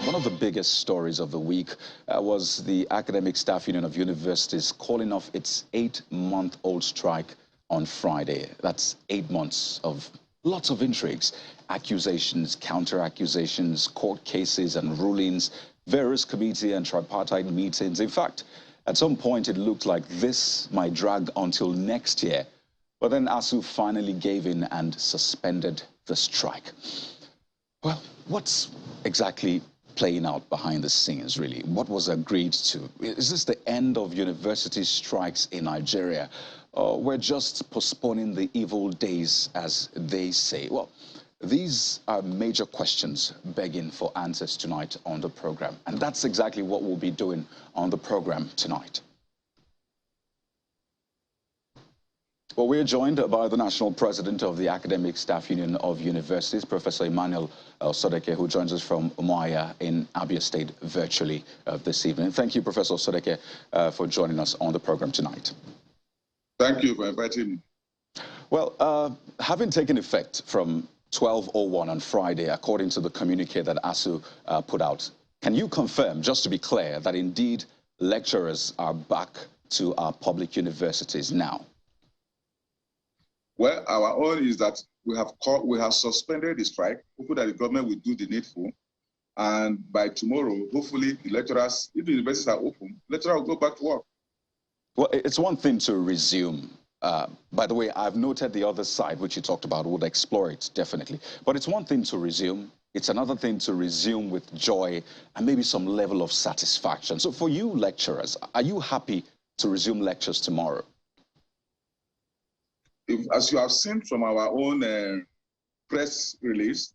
One of the biggest stories of the week was the Academic Staff Union of Universities calling off its 8-month-old strike on Friday. That's 8 months of lots of intrigues, accusations, counter-accusations, court cases and rulings, various committee and tripartite meetings. In fact, at some point it looked like this might drag until next year. But then ASUU finally gave in and suspended the strike. Well, what's exactly playing out behind the scenes, really? What was agreed to? Is this the end of university strikes in Nigeria? We're just postponing the evil days, as they say. Well, these are major questions begging for answers tonight on the program. And that's exactly what we'll be doing on the program tonight. Well, we're joined by the National President of the Academic Staff Union of Universities, Professor Emmanuel Sodeke, who joins us from Umuahia in Abia State virtually this evening. Thank you, Professor Sodeke, for joining us on the program tonight. Thank you for inviting me. Well, having taken effect from 12:01 on Friday, according to the communique that ASUU put out, can you confirm, just to be clear, that indeed lecturers are back to our public universities now? Well, our own is that we have suspended the strike. Hopefully that the government will do the needful. And by tomorrow, hopefully the lecturers, if the universities are open, lecturers will go back to work. Well, it's one thing to resume. By the way, I've noted the other side, which you talked about. We'll explore it, definitely. But it's one thing to resume. It's another thing to resume with joy and maybe some level of satisfaction. So for you lecturers, are you happy to resume lectures tomorrow? As you have seen from our own press release,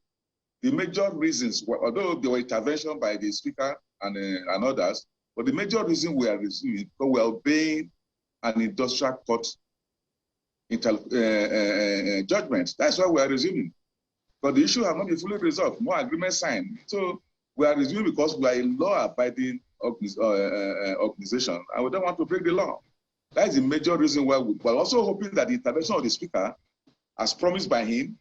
the major reasons, although there were intervention by the speaker and others, but the major reason we are resuming, because we are obeying an industrial court judgment. That's why we are resuming. But the issue has not been fully resolved. No agreement signed. So we are resuming because we are a law-abiding organization, and we don't want to break the law. That is the major reason why we're also hoping that the intervention of the speaker, as promised by him,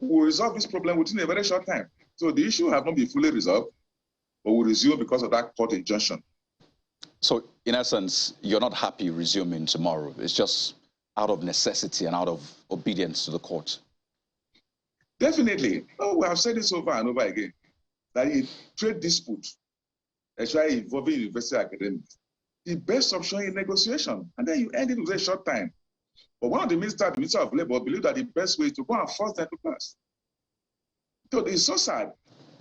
will resolve this problem within a very short time. So the issue has not been fully resolved, but will resume because of that court injunction. So in essence, you're not happy resuming tomorrow. It's just out of necessity and out of obedience to the court. Definitely. Oh, we have said this over and over again, that in trade dispute, especially involving university academics, the best option is negotiation, and then you end it within a short time. But one of the Minister of Labour, believe that the best way is to go and force them to class. So it's so sad,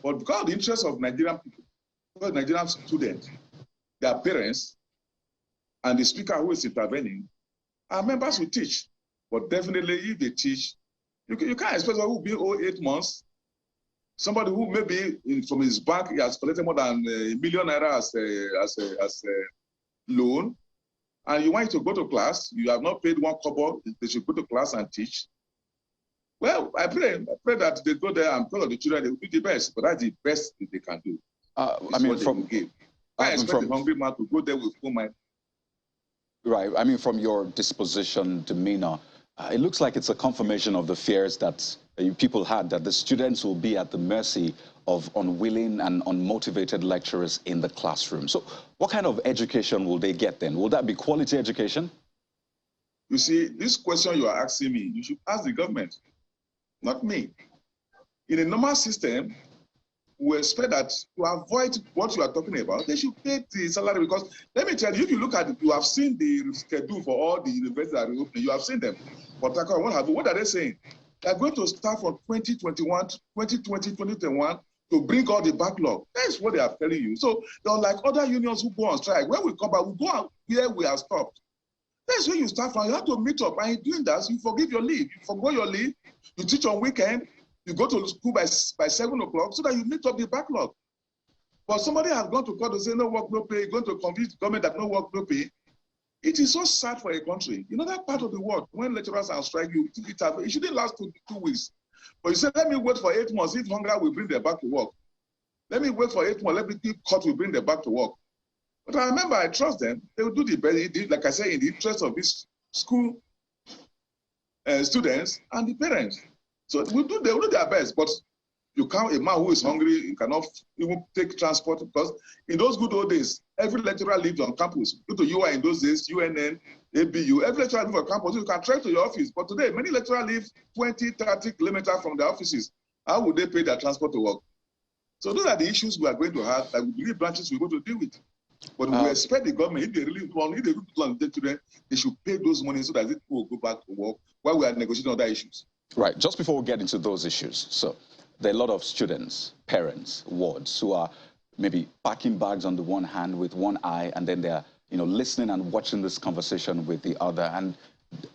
but because of the interest of Nigerian people, because Nigerian students, their parents, and the speaker who is intervening, our members will teach. But definitely, if they teach, you can't expect someone who will be 8 months. Somebody who maybe from his bank he has collected more than $1 million as a loan, and you want to go to class, you have not paid 1 kobo, they should go to class and teach. Well, I pray that they go there and because of the children, they will do the best, but that's the best that they can do. I mean, I expect a hungry man to go there with full mind. Right, I mean, from your disposition, demeanor, it looks like it's a confirmation of the fears that people had, that the students will be at the mercy of unwilling and unmotivated lecturers in the classroom. So what kind of education will they get then? Will that be quality education? You see, this question you are asking me, you should ask the government, not me. In a normal system, we expect that to avoid what you are talking about, they should pay the salary, because let me tell you, if you look at it, you have seen the schedule for all the universities that are opening, you have seen them. But what are they saying? They're going to start from 2021, 2020, 2021 to bring all the backlog. That's what they are telling you. So they're like other unions who go on strike. When we come back, we go out where we are stopped. That's when you start from. You have to meet up. And in doing that, you forgive your leave. You forgo your leave. You teach on weekend. You go to school by 7 o'clock so that you meet up the backlog. But somebody has gone to court to say no work, no pay. You're going to convince the government that no work, no pay. It is so sad for a country. You know, that part of the world, when lecturers are striking, it shouldn't last 2 weeks. But you say, let me wait for 8 months. If hunger will bring them back to work. Let me wait for 8 months. Let me think court will bring them back to work. But I remember, I trust them. They will do the best, like I say, in the interest of this school students and the parents. So they will do their best. But You can't, a man who is hungry, you cannot even take transport, because in those good old days, every lecturer lived on campus. Due to UI in those days, UNN, ABU, every lecturer lived on campus. You can trek to your office. But today, many lecturers live 20, 30 kilometers from their offices. How would they pay their transport to work? So those are the issues we are going to have that we believe branches we're going to deal with. But we expect the government, if they really want, if they really want to children, they should pay those money so that people will go back to work while we are negotiating other issues. Right. Just before we get into those issues, so there are a lot of students, parents, wards who are maybe packing bags on the one hand with one eye, and then they're listening and watching this conversation with the other, and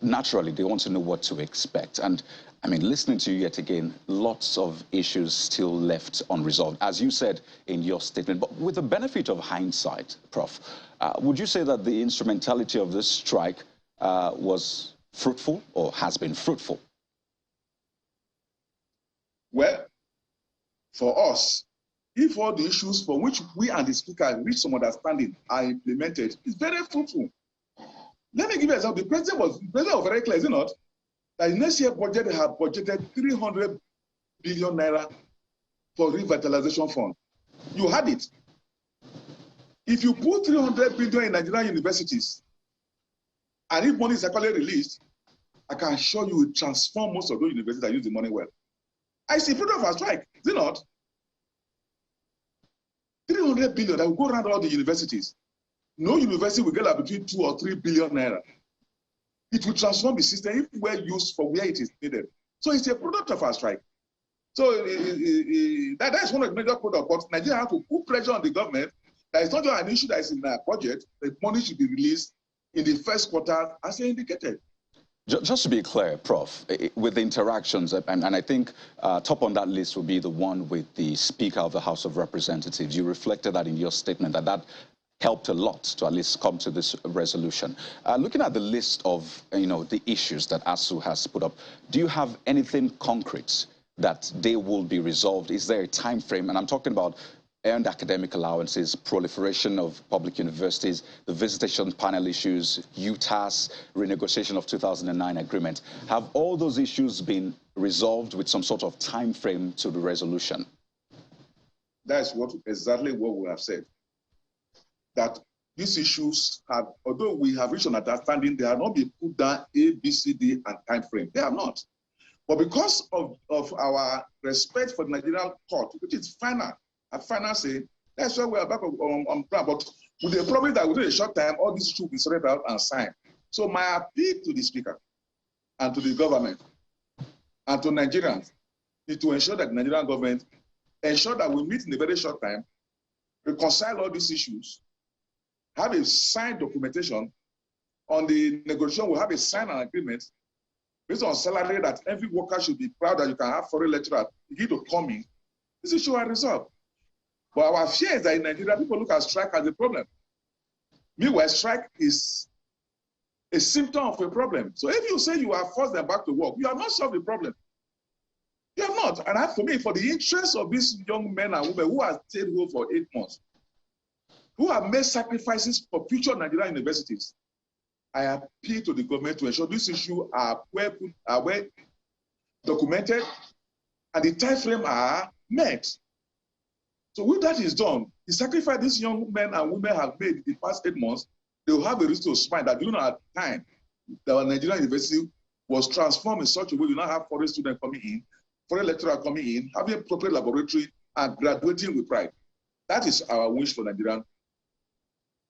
naturally they want to know what to expect. And I mean, listening to you yet again, lots of issues still left unresolved, as you said in your statement. But with the benefit of hindsight, Prof, would you say that the instrumentality of this strike was fruitful or has been fruitful? Well, for us, if all the issues for which we and the speaker reach some understanding are implemented, it's very fruitful. Let me give you an example. The president was very clear, is it not? That in next year budget, they have budgeted 300 billion naira for revitalization fund. You had it. If you put 300 billion in Nigerian universities, and if money is actually released, I can assure you will transform most of those universities that use the money well. I see freedom of strike, is it not? 300 billion that will go around all the universities. No university will get like between 2 or 3 billion naira. It will transform the system if we're used for where it is needed. So it's a product of our strike. So that's one of the major products. But Nigeria has to put pressure on the government. That it's not just an issue that is in our budget. The money should be released in the first quarter as indicated. Just to be clear, Prof, with the interactions, and I think top on that list will be the one with the Speaker of the House of Representatives. You reflected that in your statement, that helped a lot to at least come to this resolution. Looking at the list of the issues that ASUU has put up, do you have anything concrete that they will be resolved? Is there a time frame? And I'm talking about earned academic allowances, proliferation of public universities, the visitation panel issues, UTAS, renegotiation of 2009 agreement. Have all those issues been resolved with some sort of time frame to the resolution? That's exactly what we have said. That these issues have, although we have reached an understanding, they have not been put down A, B, C, D, and time frame. They have not. But because of our respect for the Nigerian court, which is final, a final say, that's why we are back on plan. But with the problem that within a short time, all these issues will be sorted out and signed. So my appeal to the Speaker and to the government and to Nigerians is to ensure that the Nigerian government ensure that we meet in a very short time, reconcile all these issues, have a signed documentation on the negotiation. We'll have a signed agreement based on salary that every worker should be proud that you can have foreign lecturers begin to come in. This issue are resolved. But our fear is that in Nigeria, people look at strike as a problem. Meanwhile, strike is a symptom of a problem. So if you say you are forced them back to work, you have not solved the problem. You have not. And for me, for the interest of these young men and women who have stayed home for 8 months, who have made sacrifices for future Nigerian universities, I appeal to the government to ensure these issues are well documented and the time frame are met. So when that is done, the sacrifice these young men and women have made in the past 8 months, they will have a reason to smile that during our time, the Nigerian university was transformed in such a way we now have foreign students coming in, foreign lecturers coming in, having a proper laboratory and graduating with pride. That is our wish for Nigerian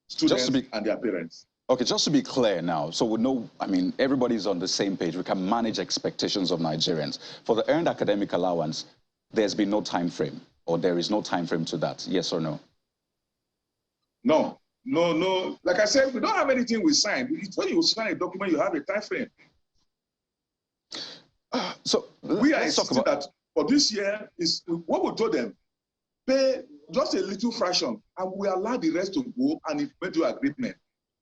students and their parents. Okay, just to be clear now, so we know, I mean, everybody's on the same page. We can manage expectations of Nigerians. For the earned academic allowance, there's been no time frame, or there is no time frame to that, yes or no? No. Like I said, we don't have anything we signed. It's when you sign a document, you have a time frame. So we are insisting that for this year, is what we told them, pay just a little fraction, and we allow the rest to go and implement your agreement.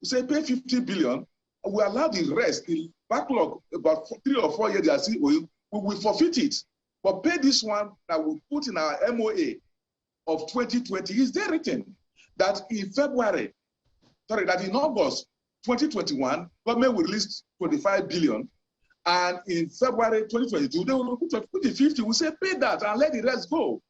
We say pay 50 billion, and we allow the rest, the backlog, about 3 or 4 years, we will forfeit it. But pay this one that we put in our MOA of 2020, is there written that in August 2021, government will release 25 billion, And in February 2022, they will put the 50. We say pay that and let the rest go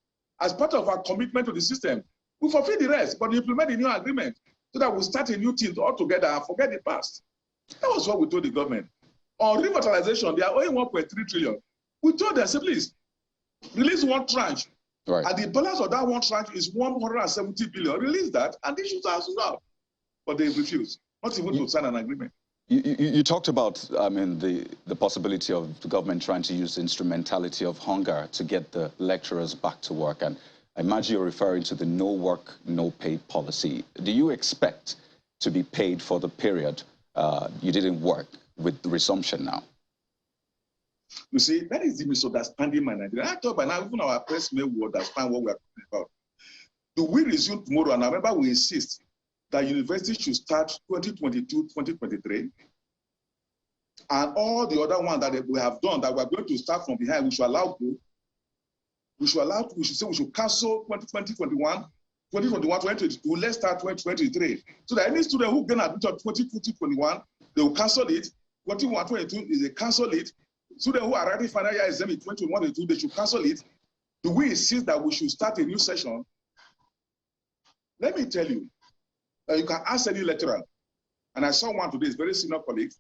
as part of our commitment to the system. We fulfill the rest, but implement the new agreement so that we start a new thing altogether and forget the past. That was what we told the government. On revitalization, they are owing 1.3 trillion. We told them, say, please, release one tranche. Right. And the balance of that one tranche is 170 billion. Release that, and they should have resolved. But they refused, not even to sign an agreement. You talked about, I mean, the possibility of the government trying to use the instrumentality of hunger to get the lecturers back to work. And I imagine you're referring to the no work, no pay policy. Do you expect to be paid for the period you didn't work with the resumption now? You see, that is the misunderstanding, man. I thought by now, even our press may understand what we are talking about. Do we resume tomorrow? And I remember we insist that university should start 2022, 2023. And all the other ones that we have done that we're going to start from behind, we should allow go. We should say we should cancel 2020, 2021, 2022, let's start 2023. So that any student who get admitted 2020, 2021, they will cancel it. 21, 22 is they cancel it. Students who are already final year exam in 2021, 22, they should cancel it. Do we insist that we should start a new session? Let me tell you, you can ask any lecturer, and I saw one today, very senior colleague,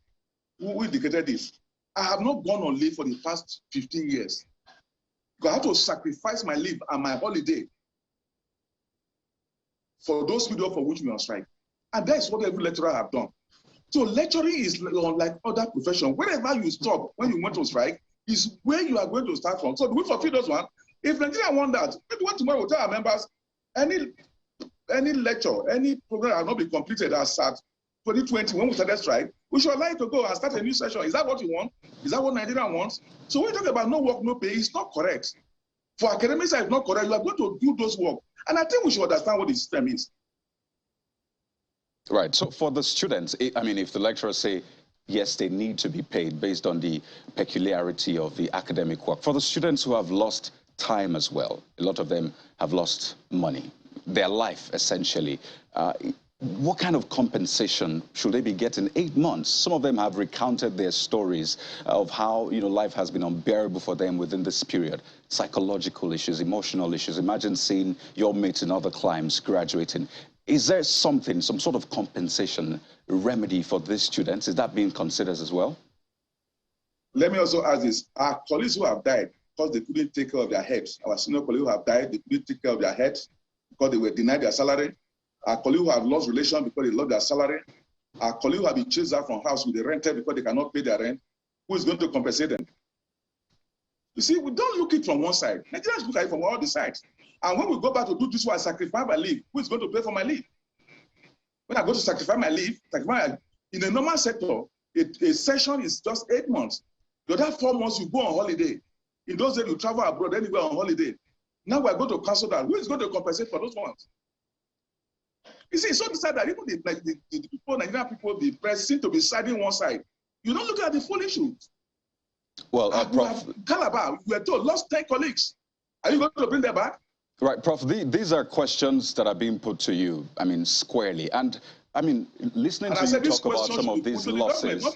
who indicated this. I have not gone on leave for the past 15 years. Because I had to sacrifice my leave and my holiday for those videos for which we are on strike. And that is what every lecturer have done. So lecturing is unlike other professions. Wherever you stop when you want to strike is where you are going to start from. So do we fulfill those one? If Nigeria want that, maybe what tomorrow we'll tell our members, any lecture, any program has not been completed as at 2020 when we started strike, we should allow it to go and start a new session. Is that what you want? Is that what Nigeria wants? So when you talk about no work, no pay, it's not correct. For academics, it's not correct. You are going to do those work. And I think we should understand what the system is. Right. So for the students, I mean, if the lecturers say, yes, they need to be paid based on the peculiarity of the academic work, for the students who have lost time as well, a lot of them have lost money, their life, essentially. What kind of compensation should they be getting? 8 months. Some of them have recounted their stories of how, you know, life has been unbearable for them within this period. Psychological issues, emotional issues. Imagine seeing your mates in other climes graduating. Is there something, some sort of compensation remedy for these students? Is that being considered as well? Let me also ask this. Our colleagues who have died because they couldn't take care of their heads, our senior colleagues who have died, they couldn't take care of their heads because they were denied their salary. Our colleagues who have lost relation because they lost their salary. Our colleagues who have been chased out from house with the rented because they cannot pay their rent. Who is going to compensate them? You see, we don't look it from one side. Nigerians look at it from all the sides. And when we go back to do this one, sacrifice my leave, who is going to pay for my leave? When I go to sacrifice my leave, in a normal sector, a session is just 8 months. The other 4 months, you go on holiday. In those days, you travel abroad anywhere on holiday. Now we're going to cancel that. Who is going to compensate for those ones? You see, it's so sad that even the people, Nigerian people, the press seem to be siding one side. You don't look at the full issue. Well, Prof. Calabar, we were told, lost 10 colleagues. Are you going to bring them back? Right, Prof, these are questions that are being put to you, I mean, squarely. And, I mean, listening to you talk about some of these losses.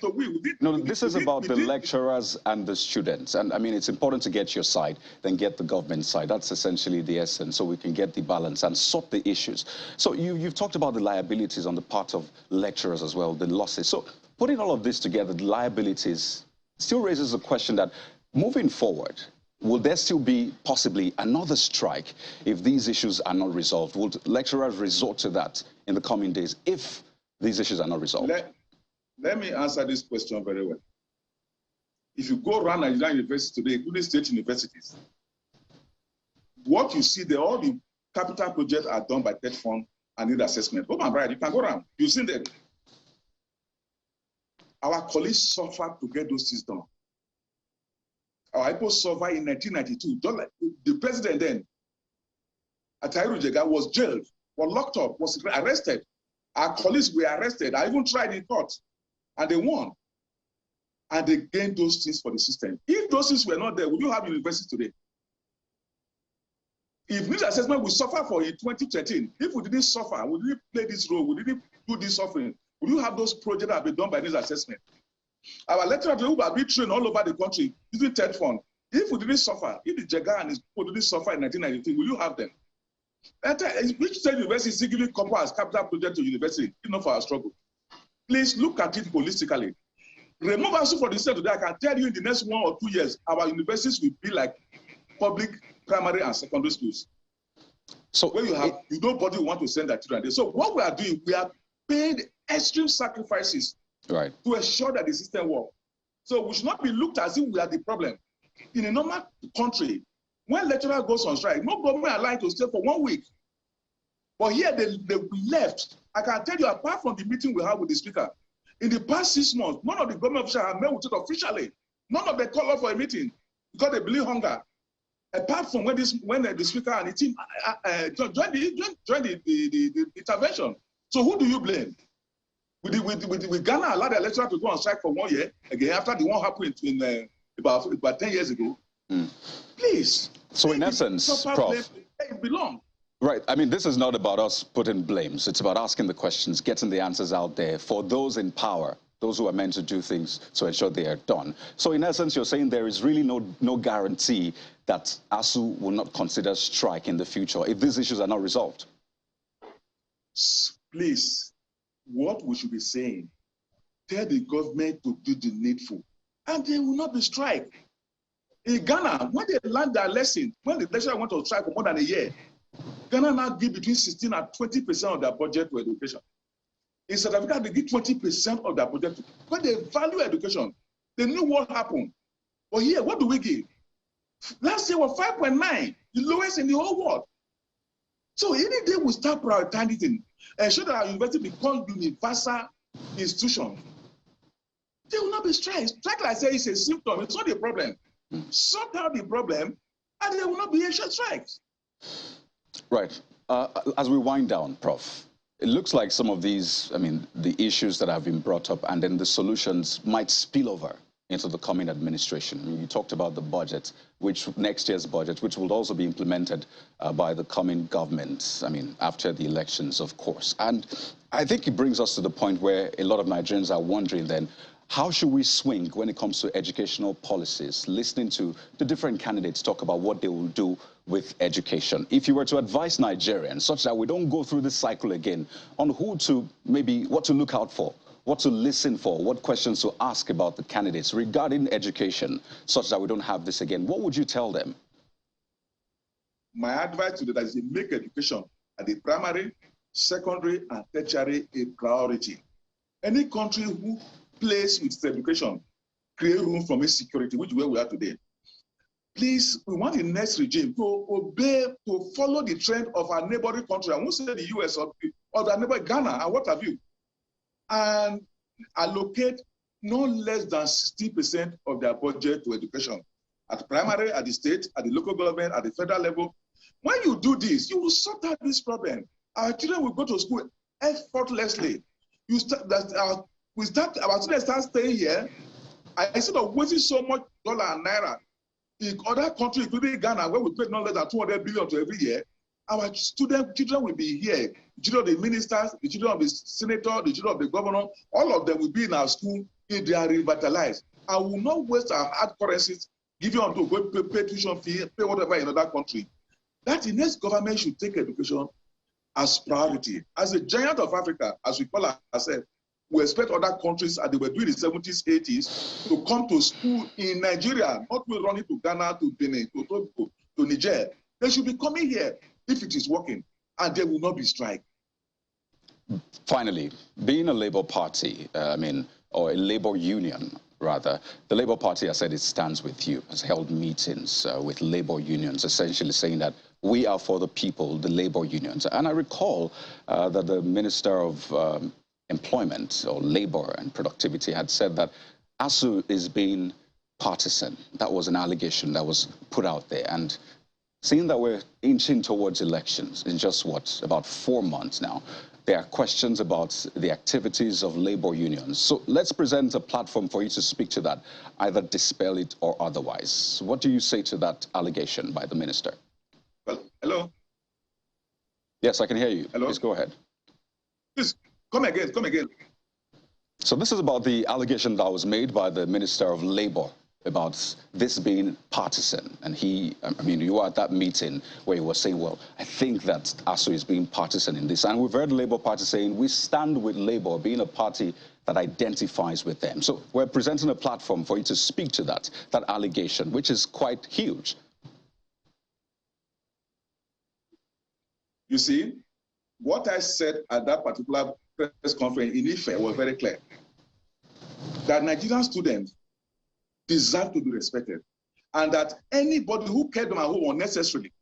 No, this is about the lecturers and the students. And, I mean, it's important to get your side, then get the government side. That's essentially the essence, so we can get the balance and sort the issues. So you've talked about the liabilities on the part of lecturers as well, the losses. So putting all of this together, the liabilities still raises the question that moving forward, will there still be possibly another strike if these issues are not resolved? Will lecturers resort to that in the coming days if these issues are not resolved? Let me answer this question very well. If you go around Nigerian universities today, including state universities, what you see there, all the capital projects are done by TED Fund and need assessment. Go and write, you can go around. You've seen them. Our colleagues suffered to get those things done. Our people suffered in 1992. The president then, Atahiru Jega, was jailed, was locked up, was arrested. Our colleagues were arrested. I even tried in court, and they won. And they gained those things for the system. If those things were not there, would you have university today? If needs assessment we suffer for in 2013, if we didn't suffer, we didn't play this role, we didn't do this suffering, would you have those projects that have been done by needs assessment? Our lecturers who have been trained all over the country using TED fund. If we didn't suffer, if the Jega and his people didn't suffer in 1993, will you have them? Which state university is still giving copper as capital project to university, if not for our struggle? Please look at it holistically. Remove ASUU for the state today. I can tell you in the next 1 or 2 years, our universities will be like public primary and secondary schools. So where nobody want to send their children there. So what we are doing, we are paying extreme sacrifices to ensure that the system works. So we should not be looked as if we are the problem. In a normal country, when lecturer goes on strike, no government allowed to stay for 1 week. But here they left. I can tell you, apart from the meeting we had with the speaker, in the past 6 months, none of the government officials have met with it officially. None of them called up for a meeting because they believe hunger. Apart from when the speaker and the team joined the intervention. So who do you blame? With Ghana allowed the lecturer to go on strike for 1 year again after the one happened in about 10 years ago. Please. So in essence, Prof, it belongs. Right. I mean, this is not about us putting blames. It's about asking the questions, getting the answers out there for those in power, those who are meant to do things to ensure they are done. So in essence, you're saying there is really no guarantee that ASUU will not consider strike in the future if these issues are not resolved. Please, what we should be saying, tell the government to do the needful, and there will not be strike. In Ghana, when they learned their lesson, when the lecturer went on strike for more than a year, Ghana now give between 16 and 20% of their budget to education. In South Africa, they give 20% of their budget. When they value education, they knew what happened. But here, what do we give? Last year was 5.9, the lowest in the whole world. So any day we start prioritizing, ensure that our university becomes universal institution, there will not be strike. Strike, like I say, is a symptom. It's not a problem. Sort out the problem, and there will not be actual strikes. Right. As we wind down, Prof, it looks like some of these, I mean, the issues that have been brought up and then the solutions might spill over into the coming administration. I mean, you talked about the budget, which next year's budget, which will also be implemented by the coming government, I mean, after the elections, of course. And I think it brings us to the point where a lot of Nigerians are wondering then, how should we swing when it comes to educational policies, listening to the different candidates talk about what they will do with education? If you were to advise Nigerians such that we don't go through this cycle again on who to maybe, what to look out for, what to listen for, what questions to ask about the candidates regarding education such that we don't have this again, what would you tell them? My advice to them is to make education at the primary, secondary, and tertiary a priority. Any country who plays with education create room from insecurity, which is where we are today. Please, we want the next regime to obey, to follow the trend of our neighboring country. I won't say the US or the neighbor Ghana and what have you, and allocate no less than 60% of their budget to education at primary, at the state, at the local government, at the federal level. When you do this, you will sort out this problem. Our children will go to school effortlessly. Our students start staying here. Instead of wasting so much dollar and naira in other countries, including Ghana, where we pay no less than 200 billion to every year, our children will be here. The children of the ministers, the children of the senator, the children of the governor, all of them will be in our school if they are revitalized. And we will not waste our hard currencies, giving them to go pay tuition fee, pay whatever in another country. That the next government should take education as priority. As a giant of Africa, as we call ourselves, we expect other countries, as they were doing in the 70s, 80s, to come to school in Nigeria, not to run to Ghana, to Benin, to Togo, to Niger. They should be coming here if it is working, and there will not be strike. Finally, being a Labour Party, or a Labour Union, rather, the Labour Party has said it stands with you, has held meetings with Labour unions, essentially saying that we are for the people, the Labour unions. And I recall that the Minister of Employment or Labour and Productivity had said that ASUU is being partisan. That was an allegation that was put out there. And seeing that we're inching towards elections in just what, about 4 months now, there are questions about the activities of Labour unions. So let's present a platform for you to speak to that, either dispel it or otherwise. What do you say to that allegation by the minister? Well, hello? Yes, I can hear you. Hello? Please go ahead. Please, come again, come again. So this is about the allegation that was made by the Minister of Labour about this being partisan. And I mean, you were at that meeting where he was saying, well, I think that ASUU is being partisan in this. And we've heard the Labour Party saying, we stand with Labour, being a party that identifies with them. So we're presenting a platform for you to speak to that allegation, which is quite huge. You see, what I said at that particular press conference in Ife was very clear. That Nigerian students deserve to be respected. And that anybody who kept them at home unnecessarily,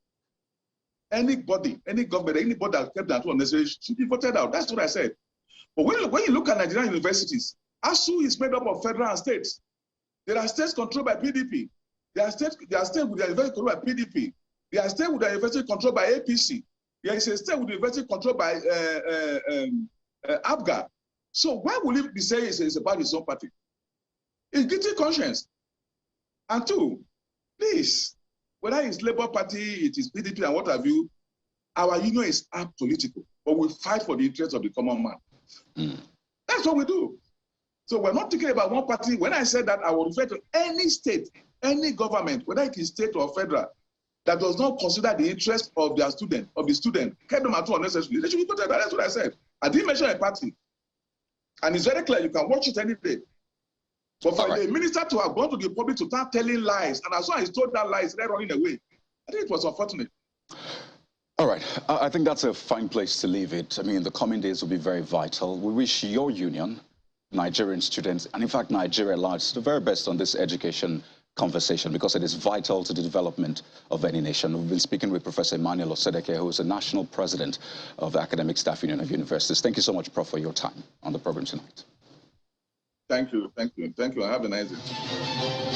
anybody, any government, anybody that kept them at home unnecessarily should be voted out. That's what I said. But when you look at Nigerian universities, ASUU is made up of federal and states. There are states controlled by PDP. There are states with their university controlled by PDP. There are states with their university controlled by APC. There is a state with the university controlled by ABGA. So why will he be saying it's about his own party? It's guilty conscience. And two, please, whether it's Labour Party, it is PDP and what have you, our union is apolitical, but we fight for the interests of the common man. That's what we do. So we're not thinking about one party. When I said that, I will refer to any state, any government, whether it is state or federal, that does not consider the interest of their student, kept them at home unnecessarily. They should be voted out. That's what I said. I didn't mention a party. And it's very clear. You can watch it any day. But for the minister to have gone to the public to start telling lies, and as soon as he told that lies, they're running away. I think it was unfortunate. All right. I think that's a fine place to leave it. I mean, the coming days will be very vital. We wish your union, Nigerian students, and in fact, Nigeria at large, the very best on this education conversation, because it is vital to the development of any nation. We've been speaking with Professor Emmanuel Osedeke, who is the National President of the Academic Staff Union of Universities. Thank you so much, Prof, for your time on the program tonight. Thank you. Thank you. Thank you. Have a nice day.